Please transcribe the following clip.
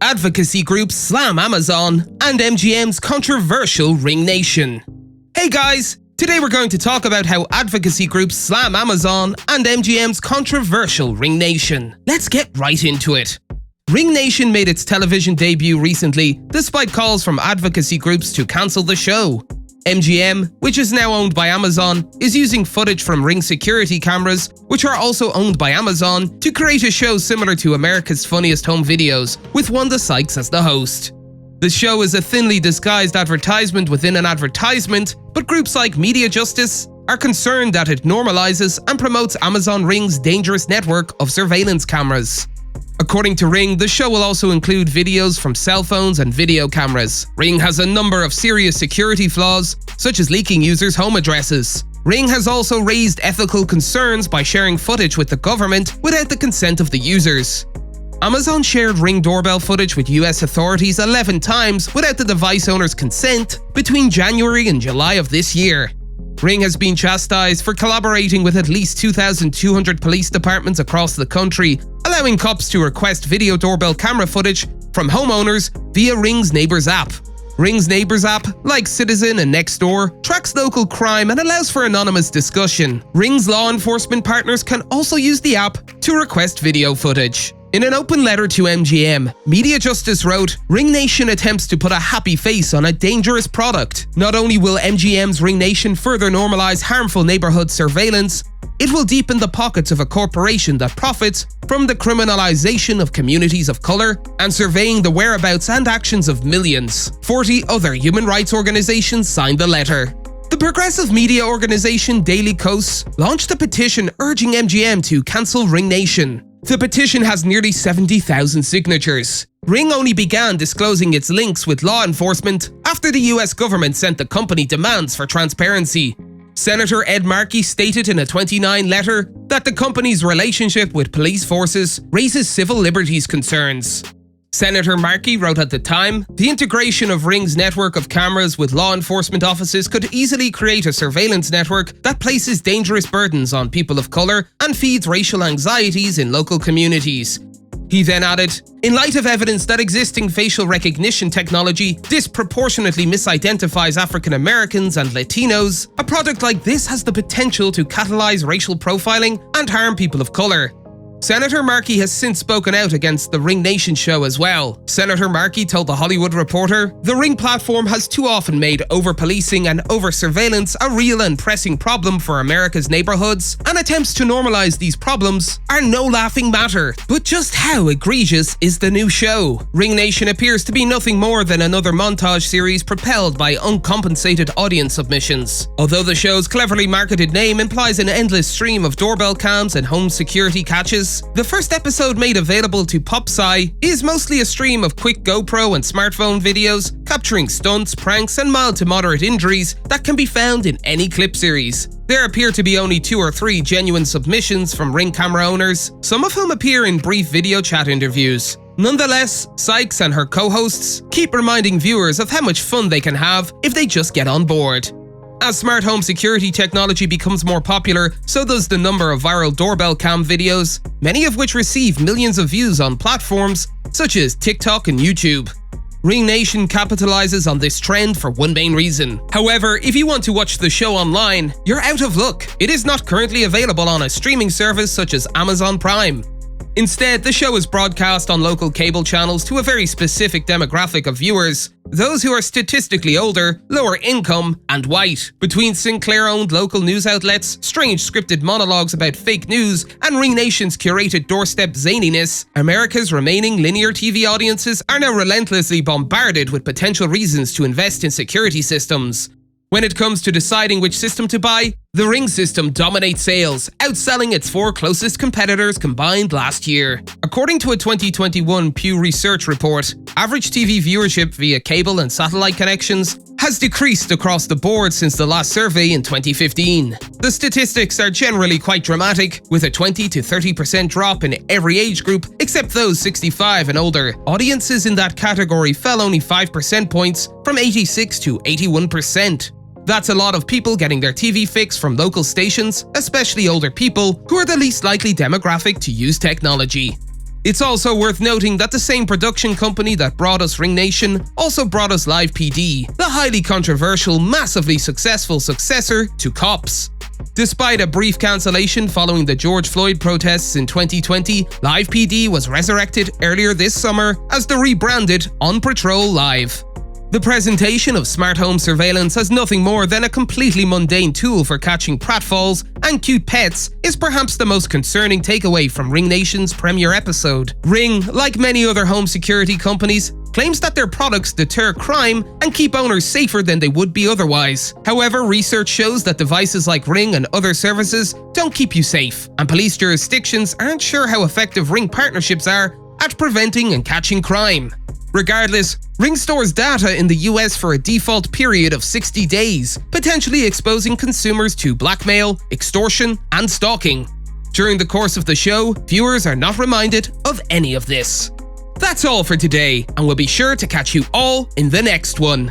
Advocacy groups slam Amazon, and MGM's controversial Ring Nation. Hey guys, today we're going to talk about how advocacy groups slam Amazon and MGM's controversial Ring Nation. Let's get right into it. Ring Nation made its television debut recently, despite calls from advocacy groups to cancel the show. MGM, which is now owned by Amazon, is using footage from Ring security cameras, which are also owned by Amazon, to create a show similar to America's Funniest Home Videos, with Wanda Sykes as the host. The show is a thinly disguised advertisement within an advertisement, but groups like Media Justice are concerned that it normalizes and promotes Amazon Ring's dangerous network of surveillance cameras. According to Ring, the show will also include videos from cell phones and video cameras. Ring has a number of serious security flaws, such as leaking users' home addresses. Ring has also raised ethical concerns by sharing footage with the government without the consent of the users. Amazon shared Ring doorbell footage with US authorities 11 times without the device owner's consent between January and July of this year. Ring has been chastised for collaborating with at least 2,200 police departments across the country, allowing cops to request video doorbell camera footage from homeowners via Ring's Neighbors app. Ring's Neighbors app, like Citizen and Nextdoor, tracks local crime and allows for anonymous discussion. Ring's law enforcement partners can also use the app to request video footage. In an open letter to MGM, Media Justice wrote, "Ring Nation attempts to put a happy face on a dangerous product. Not only will MGM's Ring Nation further normalize harmful neighborhood surveillance, it will deepen the pockets of a corporation that profits from the criminalization of communities of color and surveying the whereabouts and actions of millions." 40 other human rights organizations signed the letter. The progressive media organization Daily Kos launched a petition urging MGM to cancel Ring Nation. The petition has nearly 70,000 signatures. Ring only began disclosing its links with law enforcement after the US government sent the company demands for transparency. Senator Ed Markey stated in a 29 letter that the company's relationship with police forces raises civil liberties concerns. Senator Markey wrote at the time, "The integration of Ring's network of cameras with law enforcement offices could easily create a surveillance network that places dangerous burdens on people of color and feeds racial anxieties in local communities." He then added, "In light of evidence that existing facial recognition technology disproportionately misidentifies African Americans and Latinos, a product like this has the potential to catalyze racial profiling and harm people of color." Senator Markey has since spoken out against the Ring Nation show as well. Senator Markey told The Hollywood Reporter, "The Ring platform has too often made over-policing and over-surveillance a real and pressing problem for America's neighborhoods, and attempts to normalize these problems are no laughing matter." But just how egregious is the new show? Ring Nation appears to be nothing more than another montage series propelled by uncompensated audience submissions. Although the show's cleverly marketed name implies an endless stream of doorbell cams and home security catches, the first episode made available to PopSci is mostly a stream of quick GoPro and smartphone videos capturing stunts, pranks, and mild to moderate injuries that can be found in any clip series. There appear to be only 2 or 3 genuine submissions from Ring camera owners, some of whom appear in brief video chat interviews. Nonetheless, Sykes and her co-hosts keep reminding viewers of how much fun they can have if they just get on board. As smart home security technology becomes more popular, so does the number of viral doorbell cam videos, many of which receive millions of views on platforms such as TikTok and YouTube. Ring Nation capitalizes on this trend for one main reason. However, if you want to watch the show online, you're out of luck. It is not currently available on a streaming service such as Amazon Prime. Instead, the show is broadcast on local cable channels to a very specific demographic of viewers, those who are statistically older, lower income, and white. Between Sinclair-owned local news outlets, strange scripted monologues about fake news, and Ring Nation's curated doorstep zaniness, America's remaining linear TV audiences are now relentlessly bombarded with potential reasons to invest in security systems. When it comes to deciding which system to buy, the Ring system dominates sales, outselling its 4 closest competitors combined last year. According to a 2021 Pew Research report, average TV viewership via cable and satellite connections has decreased across the board since the last survey in 2015. The statistics are generally quite dramatic, with a 20 to 30% drop in every age group except those 65 and older. Audiences in that category fell only 5 percent points, from 86 to 81%. That's a lot of people getting their TV fix from local stations, especially older people, who are the least likely demographic to use technology. It's also worth noting that the same production company that brought us Ring Nation also brought us Live PD, the highly controversial, massively successful successor to Cops. Despite a brief cancellation following the George Floyd protests in 2020, Live PD was resurrected earlier this summer as the rebranded On Patrol Live. The presentation of smart home surveillance as nothing more than a completely mundane tool for catching pratfalls and cute pets is perhaps the most concerning takeaway from Ring Nation's premiere episode. Ring, like many other home security companies, claims that their products deter crime and keep owners safer than they would be otherwise. However, research shows that devices like Ring and other services don't keep you safe, and police jurisdictions aren't sure how effective Ring partnerships are at preventing and catching crime. Regardless, Ring stores data in the US for a default period of 60 days, potentially exposing consumers to blackmail, extortion, and stalking. During the course of the show, viewers are not reminded of any of this. That's all for today, and we'll be sure to catch you all in the next one.